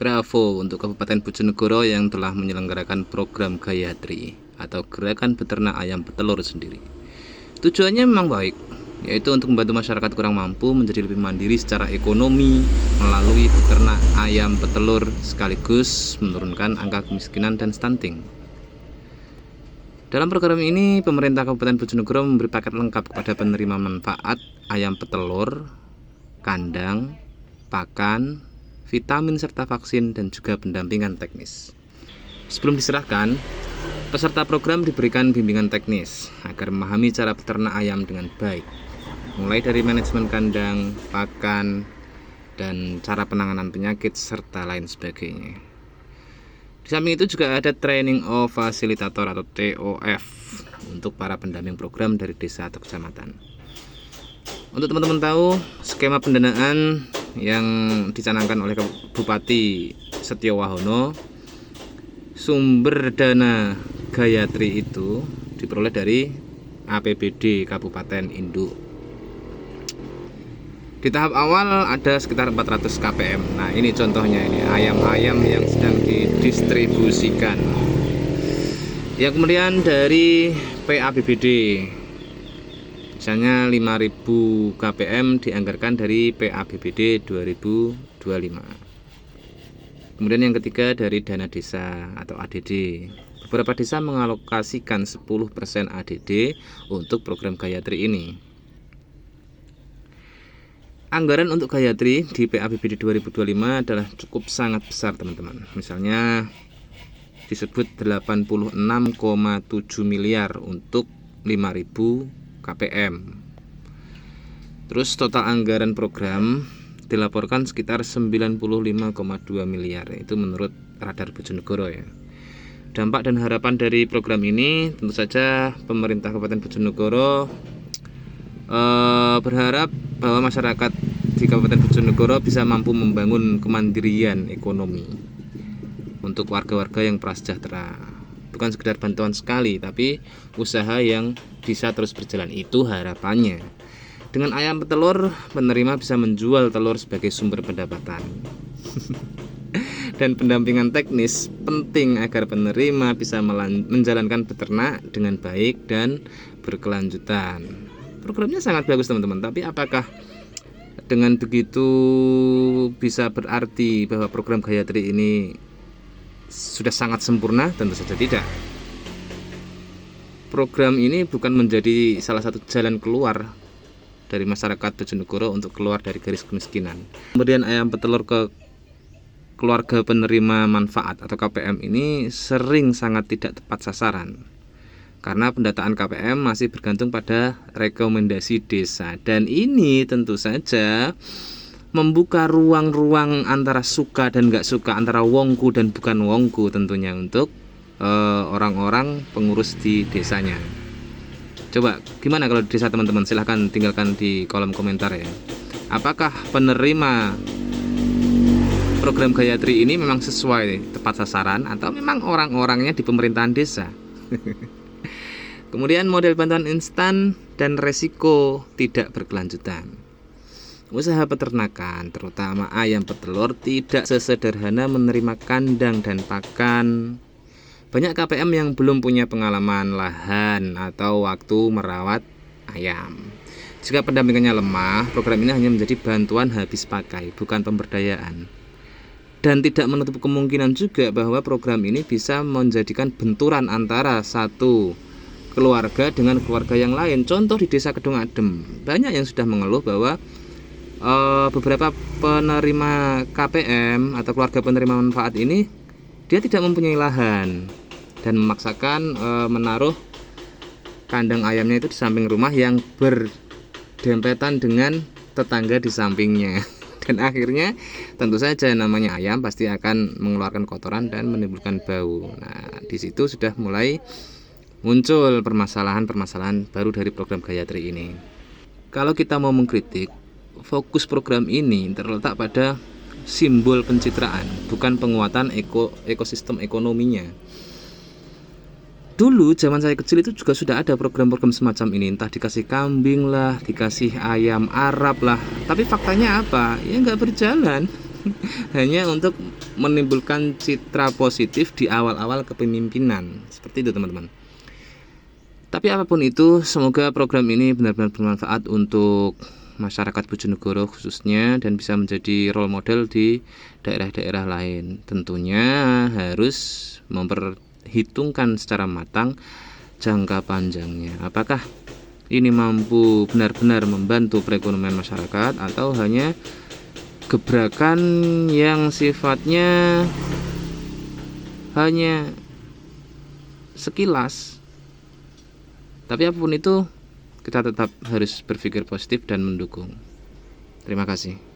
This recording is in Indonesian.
Bravo untuk Kabupaten Bojonegoro yang telah menyelenggarakan program Gayatri atau Gerakan Beternak Ayam Petelur sendiri. Tujuannya memang baik, yaitu untuk membantu masyarakat kurang mampu menjadi lebih mandiri secara ekonomi melalui beternak ayam petelur sekaligus menurunkan angka kemiskinan dan stunting. Dalam program ini, pemerintah Kabupaten Bojonegoro memberi paket lengkap kepada penerima manfaat ayam petelur, kandang, pakan, vitamin serta vaksin dan juga pendampingan teknis. Sebelum diserahkan, peserta program diberikan bimbingan teknis agar memahami cara beternak ayam dengan baik, mulai dari manajemen kandang, pakan, dan cara penanganan penyakit serta lain sebagainya. Di samping itu juga ada training of facilitator atau TOF untuk para pendamping program dari desa atau kecamatan. Untuk teman-teman tahu, skema pendanaan yang dicanangkan oleh Bupati Setio Wahono, sumber dana Gayatri itu diperoleh dari APBD Kabupaten Induk. Di tahap awal ada sekitar 400 KPM. Nah, ini contohnya, ini ayam-ayam yang sedang didistribusikan. Yang kemudian dari PABBD, misalnya 5.000 KPM dianggarkan dari PABBD 2025. Kemudian yang ketiga dari dana desa atau ADD. Beberapa desa mengalokasikan 10% ADD untuk program Gayatri ini. Anggaran untuk Gayatri di PABBD 2025 adalah cukup sangat besar, teman-teman. Misalnya disebut 86,7 miliar untuk 5.000 KPM. Terus total anggaran program dilaporkan sekitar 95,2 miliar. Itu menurut Radar Bojonegoro ya. Dampak dan harapan dari program ini tentu saja pemerintah Kabupaten Bojonegoro berharap bahwa masyarakat di Kabupaten Bojonegoro bisa mampu membangun kemandirian ekonomi untuk warga-warga yang prasejahtera. Bukan sekedar bantuan sekali, tapi usaha yang bisa terus berjalan, itu harapannya. Dengan ayam petelur, penerima bisa menjual telur sebagai sumber pendapatan. Dan pendampingan teknis penting agar penerima bisa menjalankan beternak dengan baik dan berkelanjutan. Programnya sangat bagus, teman-teman, tapi apakah dengan begitu bisa berarti bahwa program Gayatri ini sudah sangat sempurna? Tentu saja tidak. Program ini bukan menjadi salah satu jalan keluar dari masyarakat Bojonegoro untuk keluar dari garis kemiskinan. Kemudian ayam petelur ke keluarga penerima manfaat atau KPM ini sering sangat tidak tepat sasaran, karena pendataan KPM masih bergantung pada rekomendasi desa. Dan ini tentu saja membuka ruang-ruang antara suka dan nggak suka, antara wongku dan bukan wongku tentunya untuk orang-orang pengurus di desanya. Coba gimana kalau di desa teman-teman? Silahkan tinggalkan di kolom komentar ya. Apakah penerima program Gayatri ini memang sesuai tepat sasaran atau memang orang-orangnya di pemerintahan desa? Kemudian model bantuan instan dan resiko tidak berkelanjutan. Usaha peternakan, terutama ayam petelur, tidak sesederhana menerima kandang dan pakan. Banyak KPM yang belum punya pengalaman lahan atau waktu merawat ayam. Jika pendampingannya lemah, program ini hanya menjadi bantuan habis pakai, bukan pemberdayaan. Dan tidak menutup kemungkinan juga bahwa program ini bisa menjadikan benturan antara satu keluarga dengan keluarga yang lain. Contoh di desa Kedung Adem, banyak yang sudah mengeluh bahwa beberapa penerima KPM atau keluarga penerima manfaat ini dia tidak mempunyai lahan dan memaksakan menaruh kandang ayamnya itu di samping rumah yang berdempetan dengan tetangga di sampingnya. Dan akhirnya tentu saja namanya ayam pasti akan mengeluarkan kotoran dan menimbulkan bau. Nah, di situ sudah mulai muncul permasalahan-permasalahan baru dari program Gayatri ini. Kalau kita mau mengkritik, fokus program ini terletak pada simbol pencitraan, bukan penguatan ekosistem ekonominya. Dulu zaman saya kecil itu juga sudah ada program-program semacam ini, entah dikasih kambing lah, dikasih ayam Arab lah, tapi faktanya apa? Ya nggak berjalan. hanya untuk menimbulkan citra positif di awal-awal kepemimpinan. Seperti itu teman-teman. Tapi apapun itu, semoga program ini benar-benar bermanfaat untuk masyarakat Bojonegoro khususnya, dan bisa menjadi role model di daerah-daerah lain. Tentunya harus memperhitungkan secara matang jangka panjangnya. Apakah ini mampu benar-benar membantu perekonomian masyarakat, atau hanya gebrakan yang sifatnya hanya sekilas. Tapi apapun itu, kita tetap harus berpikir positif dan mendukung. Terima kasih.